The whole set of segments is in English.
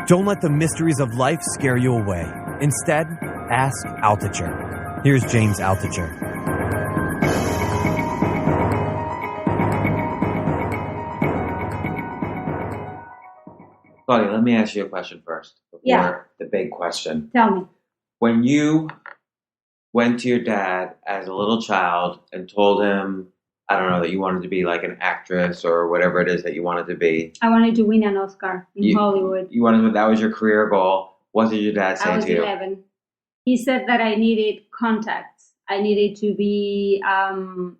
Don't let the mysteries of life scare you away. Instead, ask Altucher. Here's James Altucher. Claudia, let me ask you a question first before the big question. Tell me. When you went to your dad as a little child and told him, I don't know, that you wanted to be like an actress or whatever it is that you wanted to be. I wanted to win an Oscar in Hollywood. You wanted to, that was your career goal. What did your dad say to you? I was 11. He said that I needed contacts. I needed to be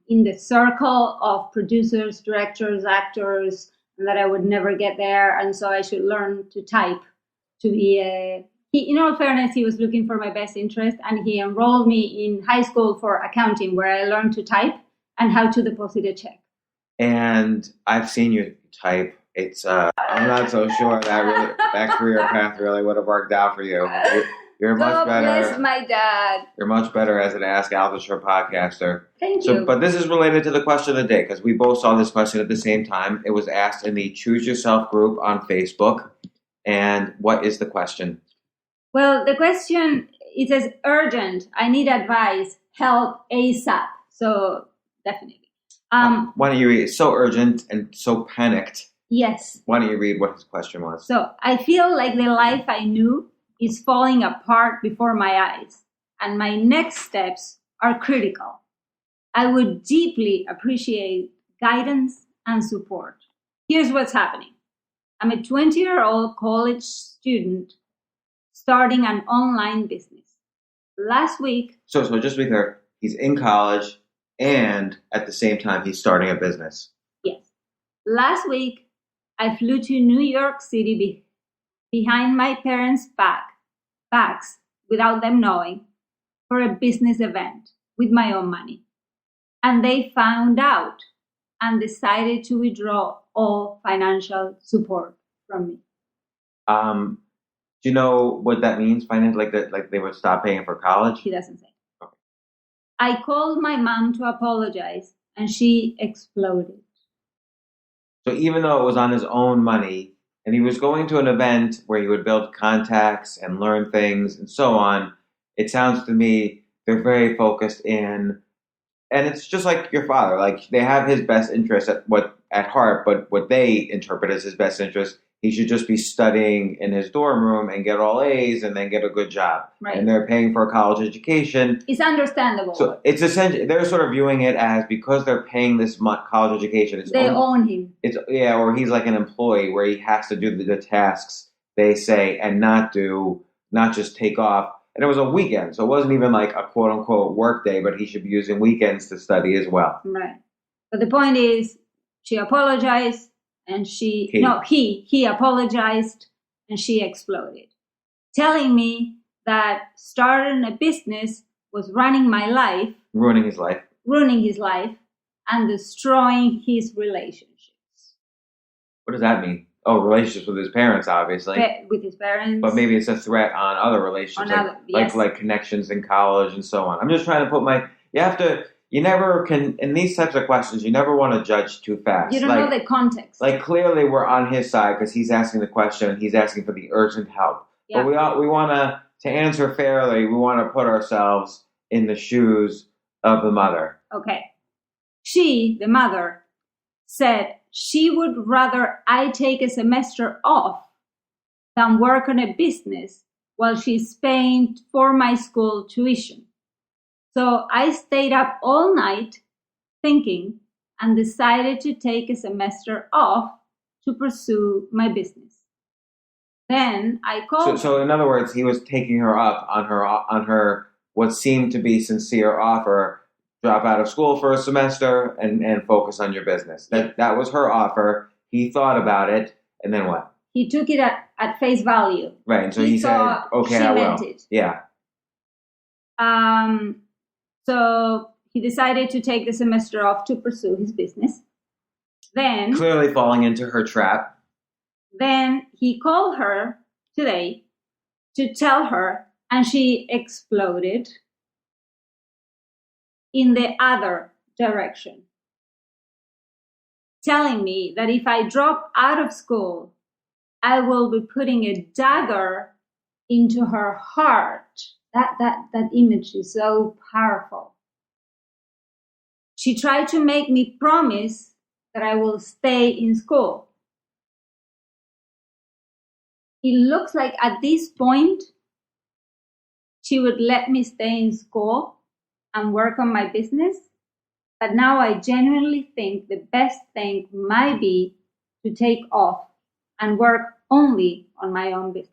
in the circle of producers, directors, actors, and that I would never get there. And so I should learn to type to be in all fairness, he was looking for my best interest, and he enrolled me in high school for accounting, where I learned to type and how to deposit a check. And I've seen you type. It's I'm not so sure that career path really would have worked out for you. You're much better. God bless my dad. You're much better as an Ask Altucher podcaster. Thank you. But this is related to the question of the day, because we both saw this question at the same time. It was asked in the Choose Yourself group on Facebook. And what is the question? Well, the question, it says urgent. I need advice. Help ASAP. So definitely. Why don't you read? It's so urgent and so panicked. Yes. Why don't you read what his question was? So I feel like the life I knew is falling apart before my eyes, and my next steps are critical. I would deeply appreciate guidance and support. Here's what's happening. I'm a 20-year-old college student starting an online business. Last week... So just to be clear, he's in college and at the same time he's starting a business. Yes. Last week, I flew to New York City behind my parents' backs without them knowing for a business event with my own money. And they found out and decided to withdraw all financial support from me. Do you know what that means? Like they would stop paying for college? He doesn't say. Okay. I called my mom to apologize, and she exploded. So even though it was on his own money, and he was going to an event where he would build contacts and learn things and so on, it sounds to me they're very focused in, and it's just like your father, like they have his best interest at heart, but what they interpret as his best interest, he should just be studying in his dorm room and get all A's and then get a good job. Right. And they're paying for a college education. It's understandable. So it's essentially, they're sort of viewing it as because they're paying this college education. They own him. Or he's like an employee where he has to do the tasks they say and not just take off. And it was a weekend, so it wasn't even like a quote unquote work day, but he should be using weekends to study as well. Right. But the point is, she apologized. And he apologized, and she exploded, telling me that starting a business was ruining his life, and destroying his relationships. What does that mean? Oh, relationships with his parents, obviously. With his parents. But maybe it's a threat on other relationships, like connections in college and so on. I'm just trying to put you never can, in these types of questions, you never want to judge too fast. You don't know the context. Like, clearly we're on his side because he's asking the question, he's asking for the urgent help. Yeah. But we want to answer fairly, we want to put ourselves in the shoes of the mother. Okay. She, the mother, said she would rather I take a semester off than work on a business while she's paying for my school tuition. So I stayed up all night thinking and decided to take a semester off to pursue my business. Then I called. So in other words, he was taking her up on her what seemed to be sincere offer: drop out of school for a semester and focus on your business. That was her offer. He thought about it, and then what? He took it at face value. Right, and so he said, "Okay, I will." Yeah. So he decided to take the semester off to pursue his business. Then, clearly falling into her trap. Then he called her today to tell her, and she exploded in the other direction, telling me that if I drop out of school I will be putting a dagger into her heart. That image is so powerful. She tried to make me promise that I will stay in school. It looks like at this point, she would let me stay in school and work on my business. But now I genuinely think the best thing might be to take off and work only on my own business.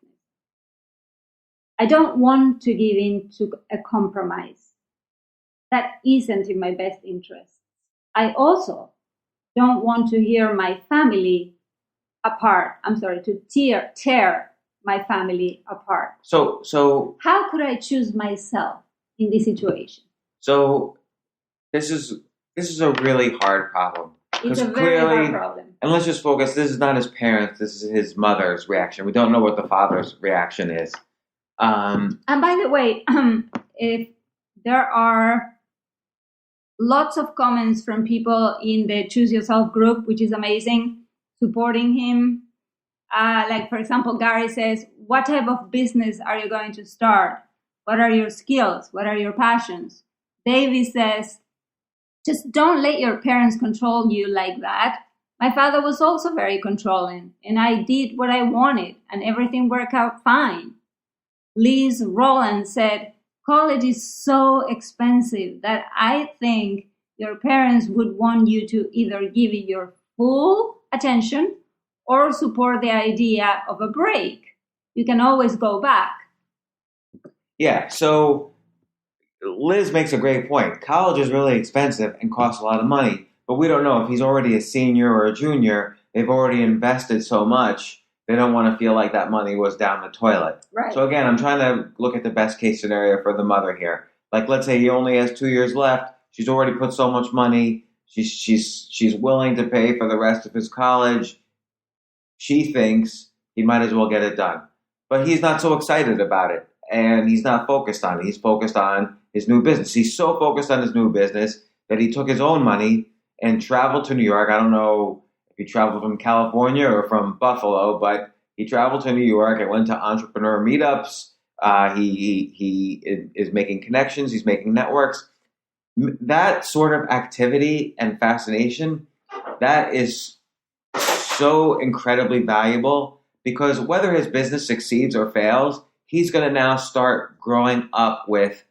I don't want to give in to a compromise. That isn't in my best interest. I also don't want to hear my family apart. To tear my family apart. So how could I choose myself in this situation? So this is a really hard problem. It's a very hard problem. And let's just focus. This is not his parents. This is his mother's reaction. We don't know what the father's reaction is. And by the way, if there are lots of comments from people in the Choose Yourself group, which is amazing, supporting him. Like, for example, Gary says, what type of business are you going to start? What are your skills? What are your passions? David says, just don't let your parents control you like that. My father was also very controlling, and I did what I wanted, and everything worked out fine. Liz Rowland said, college is so expensive that I think your parents would want you to either give it your full attention or support the idea of a break. You can always go back. Yeah, so Liz makes a great point. College is really expensive and costs a lot of money, but we don't know if he's already a senior or a junior. They've already invested so much, they don't want to feel like that money was down the toilet. Right. So again, I'm trying to look at the best case scenario for the mother here. Like, let's say he only has 2 years left. She's already put so much money. She's willing to pay for the rest of his college. She thinks he might as well get it done. But he's not so excited about it, and he's not focused on it. He's focused on his new business. He's so focused on his new business that he took his own money and traveled to New York. I don't know if he traveled from California or from Buffalo, but he traveled to New York and went to entrepreneur meetups. He is making connections. He's making networks. That sort of activity and fascination, that is so incredibly valuable, because whether his business succeeds or fails, he's going to now start growing up with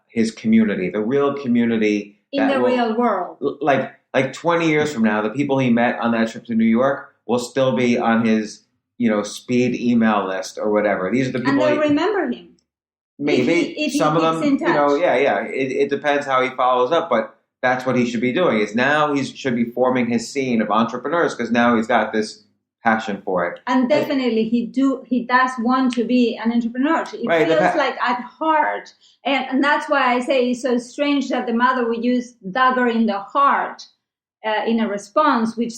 his community, the real community. In the real world. Like 20 years from now, the people he met on that trip to New York will still be on his, speed email list or whatever. These are the people. And they'll remember him. Maybe if some of them, in touch. It depends how he follows up, but that's what he should be doing. Is now he should be forming his scene of entrepreneurs, because now he's got this passion for it. And definitely he does want to be an entrepreneur. It feels like at heart, and that's why I say it's so strange that the mother would use dagger in the heart in a response, which.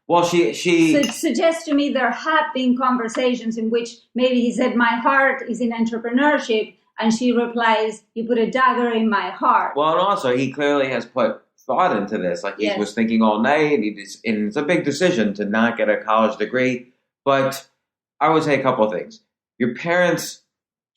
Well, she suggests to me there have been conversations in which maybe he said, my heart is in entrepreneurship, and she replies, you put a dagger in my heart. Well, and also he clearly has put thought into this. Like, he was thinking all night, and it's a big decision to not get a college degree. But I would say a couple of things. Your parents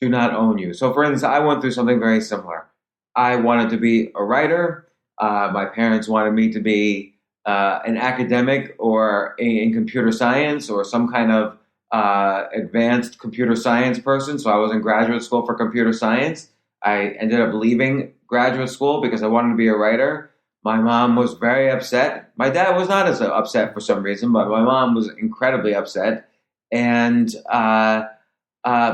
do not own you. So, for instance, I went through something very similar. I wanted to be a writer. My parents wanted me to be an academic or in computer science or some kind of advanced computer science person. So I was in graduate school for computer science. I ended up leaving graduate school because I wanted to be a writer. My mom was very upset. My dad was not as upset for some reason, but my mom was incredibly upset. And but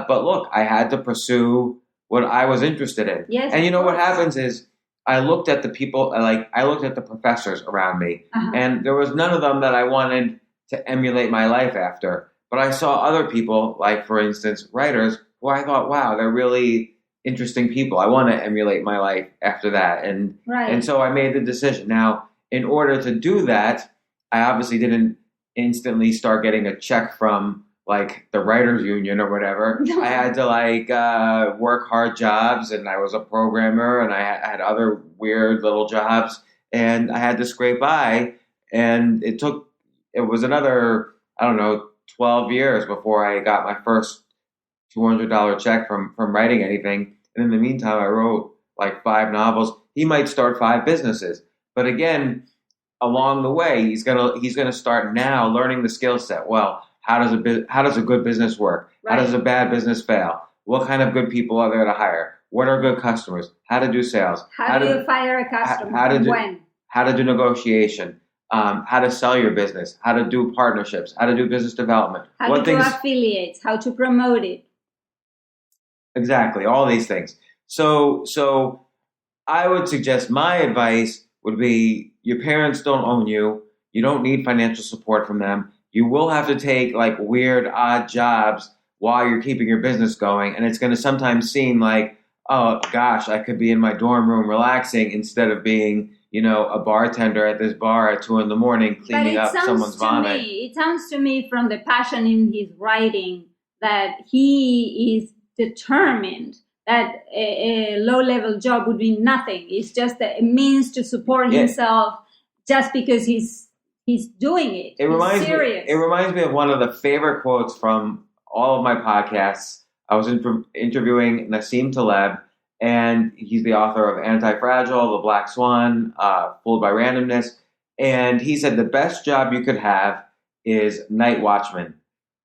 look, I had to pursue what I was interested in. Yes, and what happens is, I looked at the people, I looked at the professors around me, and there was none of them that I wanted to emulate my life after. But I saw other people, like, for instance, writers, who I thought, wow, they're really interesting people. I want to emulate my life after that. And so I made the decision. Now, in order to do that, I obviously didn't instantly start getting a check from, like, the writers union or whatever. I had to work hard jobs, and I was a programmer, and I had other weird little jobs, and I had to scrape by. And it was another, I don't know, 12 years before I got my first $200 check from writing anything. And in the meantime, I wrote like 5 novels. He might start 5 businesses. But again, along the way, he's gonna start now learning the skill set. Well, how does a good business work? Right. How does a bad business fail? What kind of good people are there to hire? What are good customers? How to do sales? How do you fire a customer? When? How to do negotiation? How to sell your business? How to do partnerships? How to do business development? How to do affiliates? How to promote it? Exactly, all these things. So I would suggest my advice would be your parents don't own you. You don't need financial support from them. You will have to take like weird, odd jobs while you're keeping your business going. And it's going to sometimes seem like, oh gosh, I could be in my dorm room relaxing instead of being, a bartender at this bar at 2 a.m. cleaning up someone's vomit. It sounds to me from the passion in his writing that he is determined that a low-level job would be nothing. It's just a means to support himself just because he's doing it. It reminds me of one of the favorite quotes from all of my podcasts. I was interviewing Nassim Taleb, and he's the author of Anti-Fragile, The Black Swan, Fooled by Randomness. And he said the best job you could have is night watchman,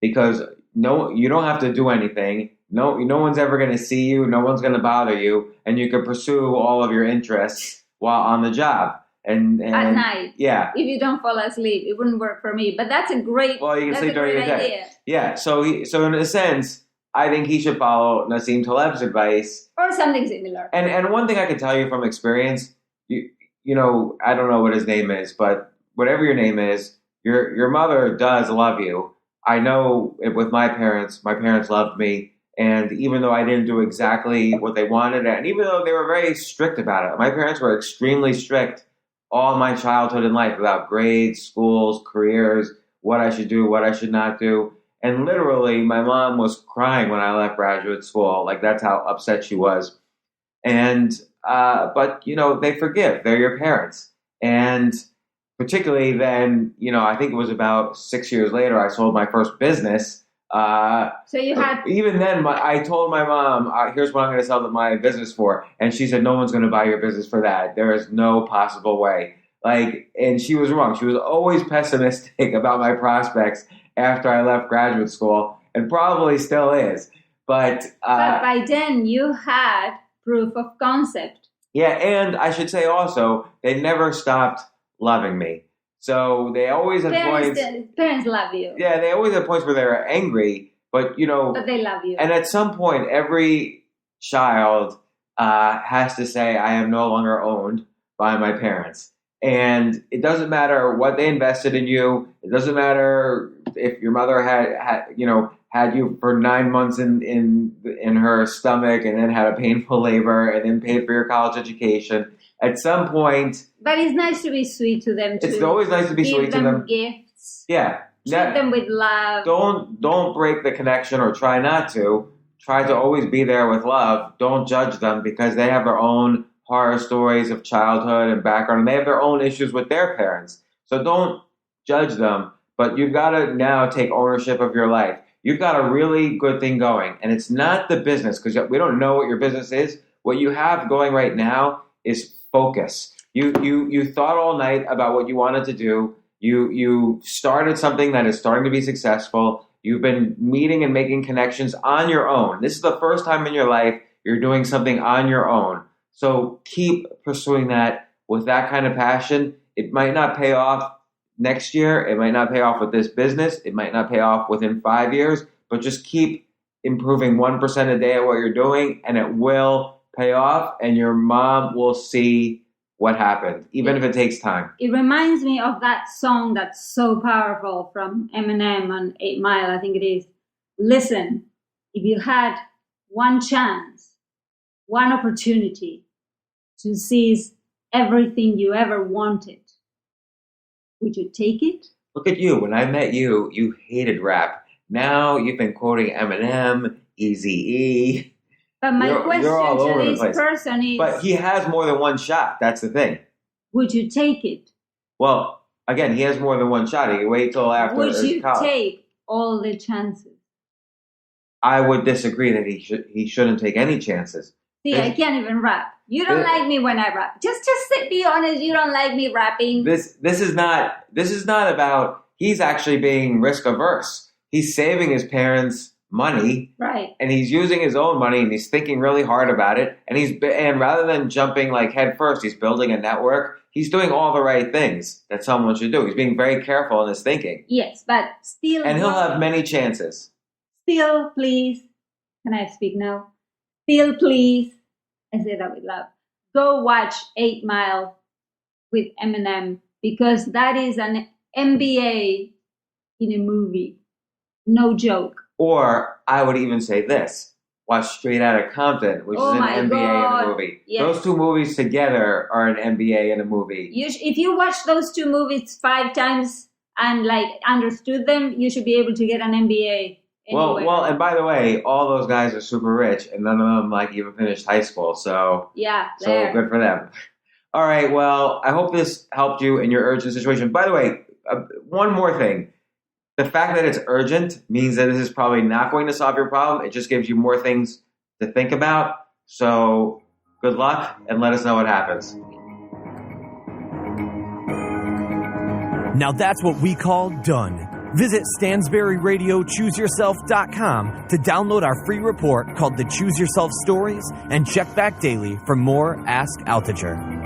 because you don't have to do anything. No one's ever going to see you. No one's going to bother you, and you can pursue all of your interests while on the job. And at night, yeah. If you don't fall asleep, it wouldn't work for me. But that's a great. Well, you can sleep during the day. Idea. Yeah. So in a sense, I think he should follow Nassim Taleb's advice or something similar. And one thing I can tell you from experience, I don't know what his name is, but whatever your name is, your mother does love you. I know with my parents loved me. And even though I didn't do exactly what they wanted, and even though they were very strict about it, my parents were extremely strict all my childhood and life about grades, schools, careers, what I should do, what I should not do. And literally, my mom was crying when I left graduate school. Like, that's how upset she was. And, but they forgive. They're your parents. And particularly then, I think it was about 6 years later, I sold my first business. So you had even then I told my mom, here's what I'm going to sell my business for, and she said no one's going to buy your business for that. There is no possible way. And she was wrong. She was always pessimistic about my prospects after I left graduate school, and probably still is. But by then you had proof of concept. Yeah, and I should say also they never stopped loving me. So they always had points. Parents love you. Yeah, they always had points where they were angry, but But they love you. And at some point, every child has to say, "I am no longer owned by my parents." And it doesn't matter what they invested in you. It doesn't matter if your mother had you for 9 months in her stomach, and then had a painful labor, and then paid for your college education. At some point... But it's nice to be sweet to them, too. It's always nice to be sweet to them. Give them gifts. Yeah. Treat them with love. Don't break the connection, or try not to. Try to always be there with love. Don't judge them, because they have their own horror stories of childhood and background, and they have their own issues with their parents. So don't judge them, but you've got to now take ownership of your life. You've got a really good thing going, and it's not the business, because we don't know what your business is. What you have going right now is focus. You thought all night about what you wanted to do. You started something that is starting to be successful. You've been meeting and making connections on your own. This is the first time in your life you're doing something on your own. So keep pursuing that with that kind of passion. It might not pay off next year. It might not pay off with this business. It might not pay off within 5 years, but just keep improving 1% a day at what you're doing, and it will pay off, and your mom will see what happened, even if it takes time. It reminds me of that song that's so powerful from Eminem on 8 Mile, I think it is. Listen, if you had one chance, one opportunity to seize everything you ever wanted, would you take it? Look at you. When I met you, you hated rap. Now you've been quoting Eminem, Eazy-E. But my question to this person is... But he has more than one shot. That's the thing. Would you take it? Well, again, he has more than one shot. He can wait till after college. Would you take all the chances. I would disagree that he shouldn't take any chances. See, I can't even rap. You don't like me when I rap. Just be honest. You don't like me rapping. This is not about. He's actually being risk averse. He's saving his parents money, right? And he's using his own money, and he's thinking really hard about it. And rather than jumping like head first, he's building a network. He's doing all the right things that someone should do. He's being very careful in his thinking. Yes, but still, and he'll have many chances. Still, please, can I speak now? Still, please, I say that with love. Go watch 8 Mile with Eminem, because that is an MBA in a movie. No joke. Or I would even say this. Watch Straight Outta Compton, which is an MBA in a movie. Yes. Those two movies together are an MBA in a movie. If you watch those two movies 5 times and understood them, you should be able to get an MBA. Anywhere. Well, and by the way, all those guys are super rich, and none of them even finished high school. So so good for them. All right. Well, I hope this helped you in your urgent situation. By the way, one more thing. The fact that it's urgent means that this is probably not going to solve your problem. It just gives you more things to think about. So good luck, and let us know what happens. Now that's what we call done. Visit StansberryRadioChooseYourself.com to download our free report called the Choose Yourself Stories and check back daily for more Ask Altucher.